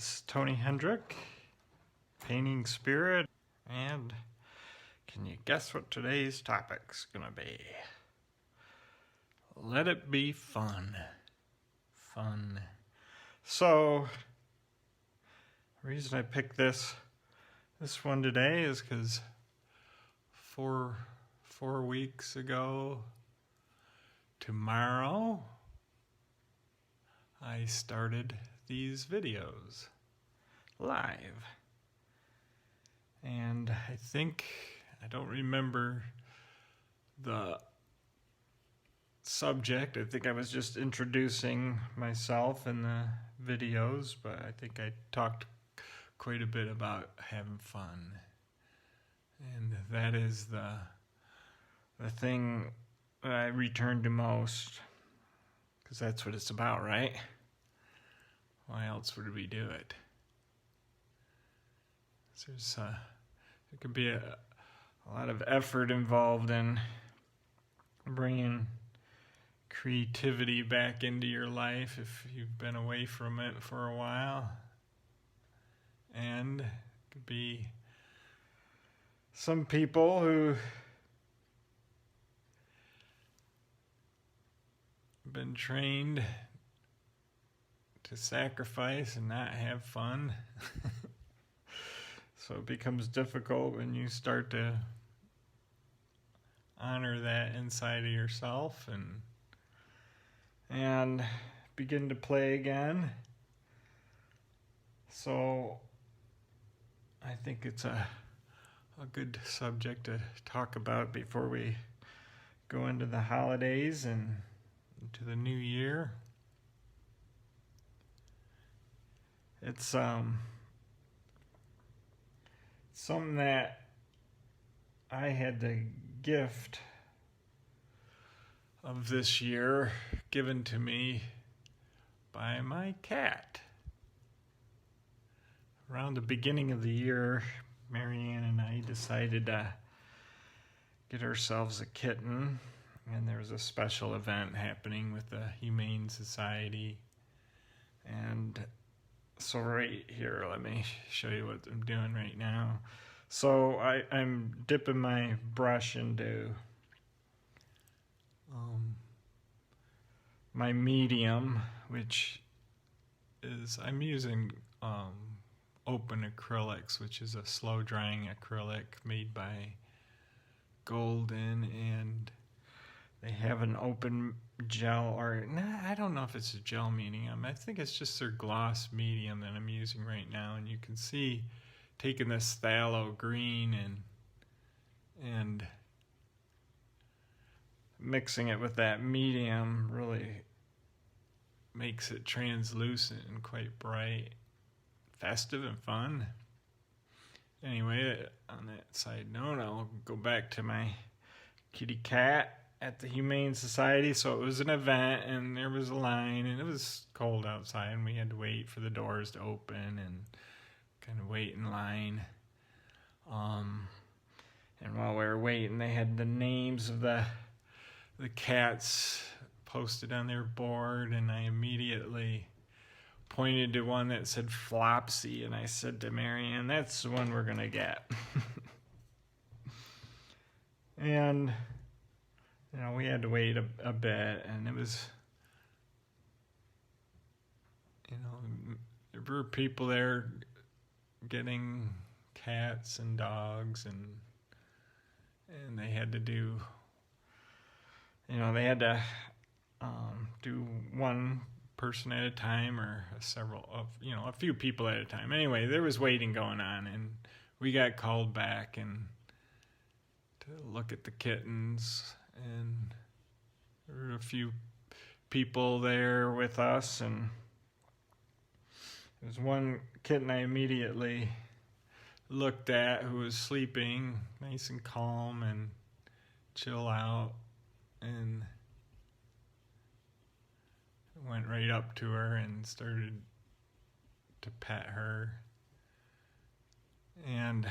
This is Tony Hendrick, Painting Spirit, and can you guess what today's topic's gonna be? Let it be fun. Fun. So, the reason I picked this one today is because four weeks ago tomorrow I started these videos live, and I don't remember the subject. I think I was just introducing myself in the videos, but I think I talked quite a bit about having fun, and that is the thing that I return to most, because that's what it's about, right? Why else would we do it? So there could be a lot of effort involved in bringing creativity back into your life if you've been away from it for a while. And it could be some people who have been trained to sacrifice and not have fun. So it becomes difficult when you start to honor that inside of yourself and begin to play again. So I think it's a good subject to talk about before we go into the holidays and into the new year. It's something that I had the gift of this year given to me by my cat. Around the beginning of the year, Marianne and I decided to get ourselves a kitten, and there was a special event happening with the Humane Society. And so right here, let me show you what I'm doing right now. So I'm dipping my brush into my medium, which is, I'm using open acrylics, which is a slow drying acrylic made by Golden, and they have an open gel, or I don't know if it's a gel medium. I think it's just their gloss medium that I'm using right now, and you can see taking this phthalo green and mixing it with that medium really makes it translucent and quite bright, festive and fun. Anyway, on that side note, I'll go back to my kitty cat at the Humane Society. So it was an event, and there was a line, and it was cold outside, and we had to wait for the doors to open and kind of wait in line. And while we were waiting, they had the names of the cats posted on their board, and I immediately pointed to one that said Flopsy, and I said to Marianne, that's the one we're gonna get. And we had to wait a bit, and it was, there were people there getting cats and dogs, and they had to do, they had to do one person at a time, or a few people at a time. Anyway, there was waiting going on, and we got called back and to look at the kittens, and there were a few people there with us, and there was one kitten I immediately looked at who was sleeping nice and calm and chill out, and went right up to her and started to pet her and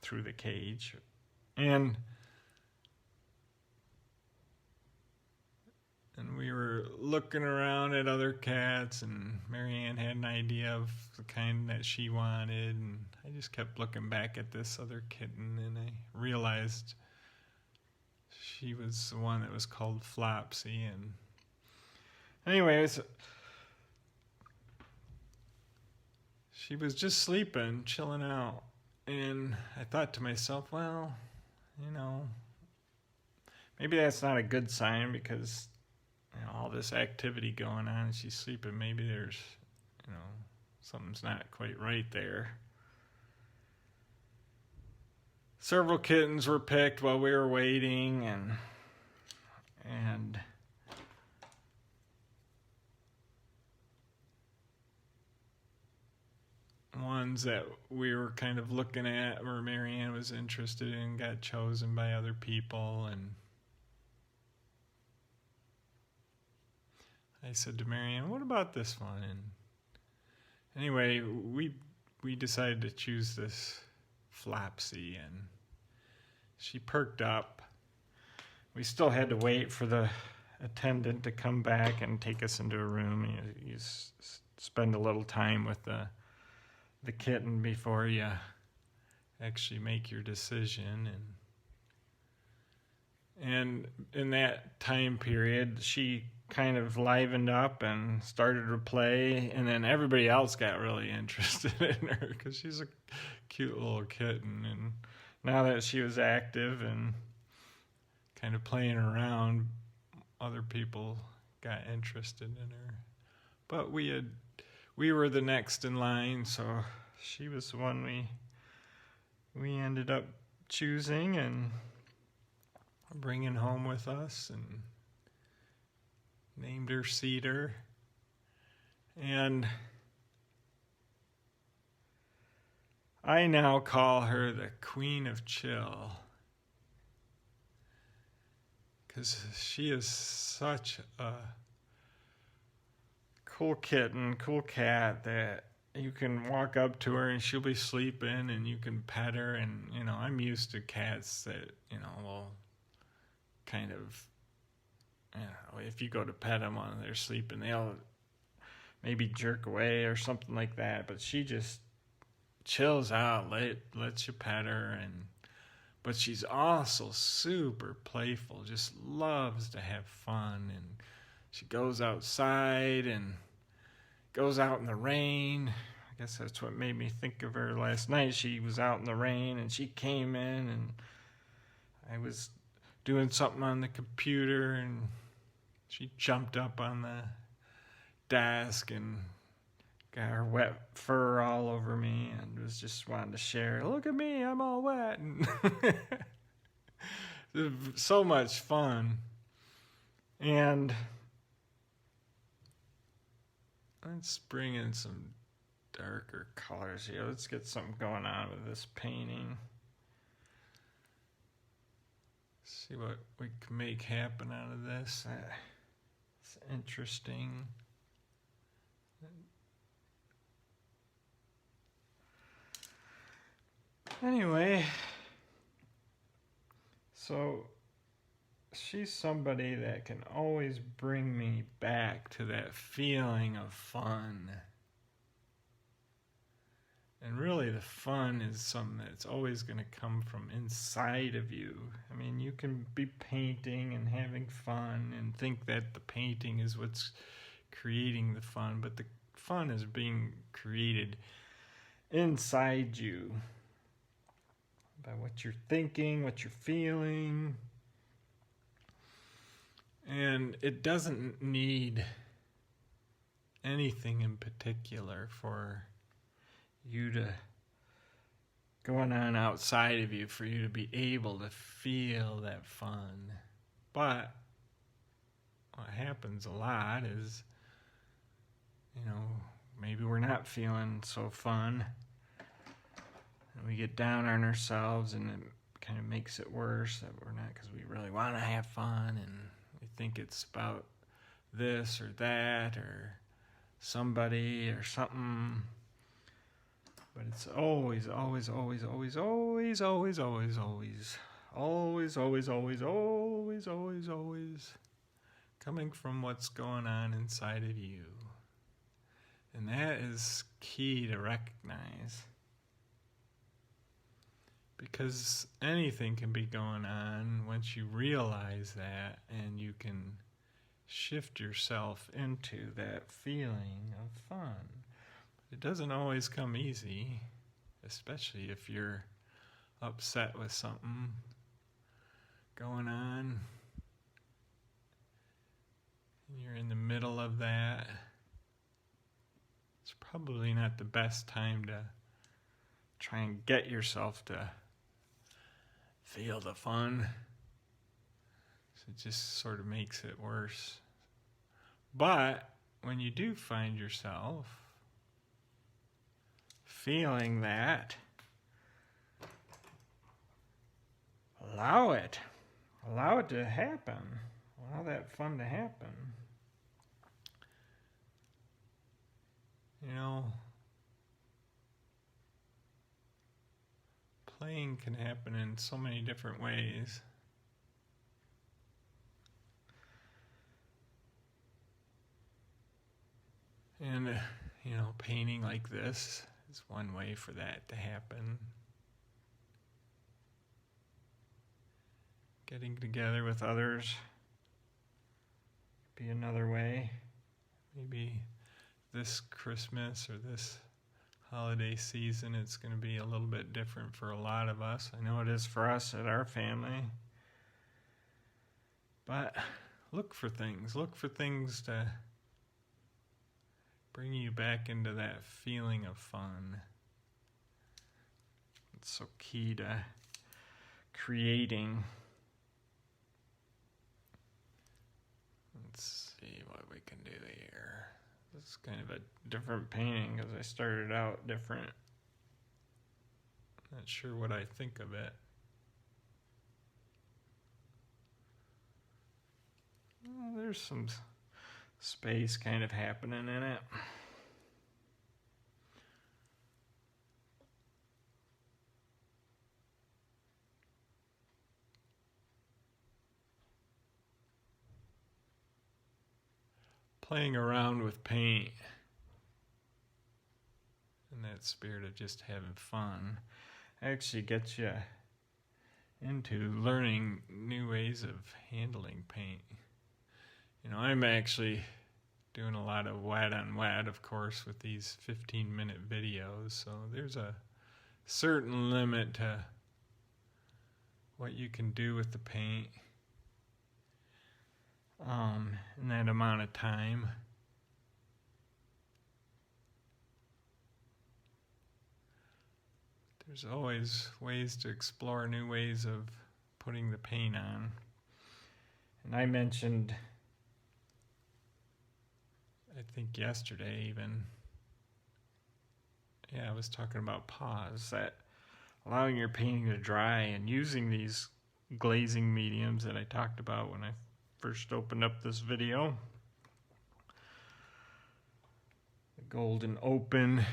through the cage. And And we were looking around at other cats, and Marianne had an idea of the kind that she wanted, and I just kept looking back at this other kitten, and I realized she was the one that was called Flopsy. And anyways, she was just sleeping, chilling out, and I thought to myself, well, maybe that's not a good sign, because all this activity going on and she's sleeping. Maybe there's, something's not quite right there. Several kittens were picked while we were waiting, and ones that we were kind of looking at where Marianne was interested in got chosen by other people. And I said to Marianne, what about this one? And anyway, we decided to choose this Flopsy, and she perked up. We still had to wait for the attendant to come back and take us into a room. You spend a little time with the kitten before you actually make your decision. And in that time period, she kind of livened up and started to play, and then everybody else got really interested in her because she's a cute little kitten. And now that she was active and kind of playing around, other people got interested in her. But we were the next in line, so she was the one we ended up choosing and bringing home with us, and named her Cedar. And I now call her the Queen of Chill, because she is such a cool kitten, cool cat, that you can walk up to her and she'll be sleeping and you can pet her. And I'm used to cats that will kind of, if you go to pet them while they're sleeping, they'll maybe jerk away or something like that. But she just chills out, lets you pet her, but she's also super playful, just loves to have fun. And she goes outside and goes out in the rain. I guess that's what made me think of her last night. She was out in the rain and she came in, and I was doing something on the computer, and she jumped up on the desk and got her wet fur all over me and was just wanting to share. Look at me, I'm all wet. And so much fun. And let's bring in some darker colors here. Let's get something going on with this painting. See what we can make happen out of this. It's interesting. Anyway, so she's somebody that can always bring me back to that feeling of fun. And really the fun is something that's always going to come from inside of you. I mean, you can be painting and having fun and think that the painting is what's creating the fun, but the fun is being created inside you by what you're thinking, what you're feeling. And it doesn't need anything in particular for you to going on outside of you for you to be able to feel that fun. But what happens a lot is, maybe we're not feeling so fun, and we get down on ourselves, and it kind of makes it worse that we're not, because we really want to have fun, and we think it's about this or that or somebody or something. But it's always coming from what's going on inside of you. And that is key to recognize. Because anything can be going on once you realize that, and you can shift yourself into that feeling of fun. It doesn't always come easy, especially if you're upset with something going on. And you're in the middle of that. It's probably not the best time to try and get yourself to feel the fun. So it just sort of makes it worse. But when you do find yourself feeling that, allow it to happen. Allow that fun to happen. You know, playing can happen in so many different ways. And, painting like this is one way for that to happen. Getting together with others be another way. Maybe this Christmas or this holiday season, it's going to be a little bit different for a lot of us. I know it is for us at our family. But look for things to bring you back into that feeling of fun. It's so key to creating. Let's see what we can do here. This is kind of a different painting because I started out different. Not sure what I think of it. Well, there's some space kind of happening in it. Playing around with paint in that spirit of just having fun actually gets you into learning new ways of handling paint. I'm actually doing a lot of wet on wet, of course, with these 15-minute videos, so there's a certain limit to what you can do with the paint in that amount of time. There's always ways to explore new ways of putting the paint on. And I mentioned, I think yesterday even, I was talking about pause, that allowing your painting to dry and using these glazing mediums that I talked about when I first opened up this video. The golden open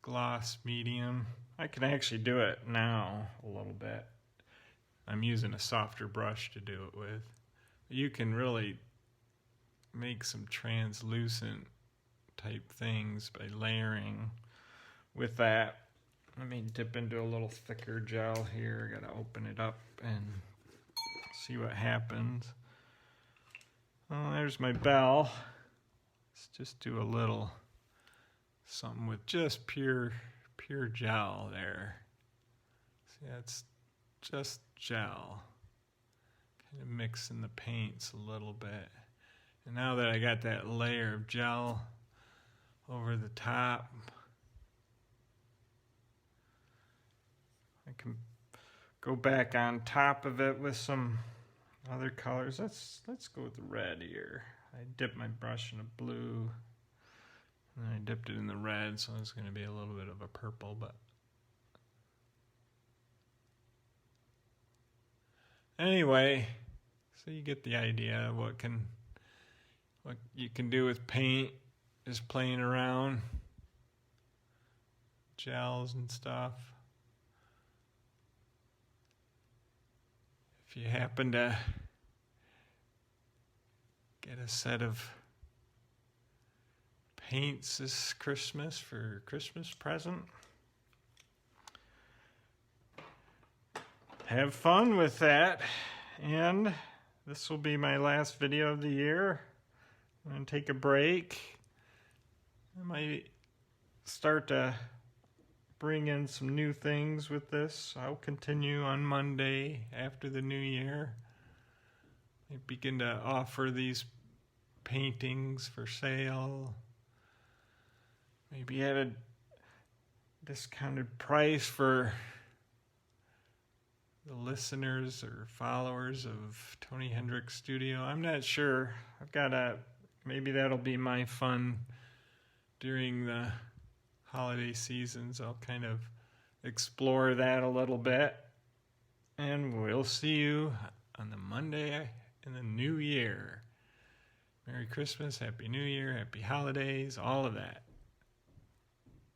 gloss medium. I can actually do it now a little bit. I'm using a softer brush to do it with. You can really make some translucent type things by layering with that. Let me dip into a little thicker gel here. I gotta open it up and see what happens. Oh, there's my bell. Let's just do a little something with just pure gel there. See, that's just gel. Kind of mixing the paints a little bit. And now that I got that layer of gel over the top, I can go back on top of it with some other colors. Let's go with the red here. I dipped my brush in a blue, and I dipped it in the red, so it's going to be a little bit of a purple, but anyway, so you get the idea of what you can do with paint, just playing around, gels and stuff. If you happen to get a set of paints this Christmas for Christmas present. Have fun with that. And this will be my last video of the year. I'm going to take a break. I might start to bring in some new things with this. I'll continue on Monday after the new year. I begin to offer these paintings for sale. Maybe at a discounted price for the listeners or followers of Tony Hendrick Studio. I'm not sure. Maybe that'll be my fun during the holiday seasons. I'll kind of explore that a little bit. And we'll see you on the Monday in the new year. Merry Christmas, Happy New Year, Happy Holidays, all of that.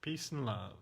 Peace and love.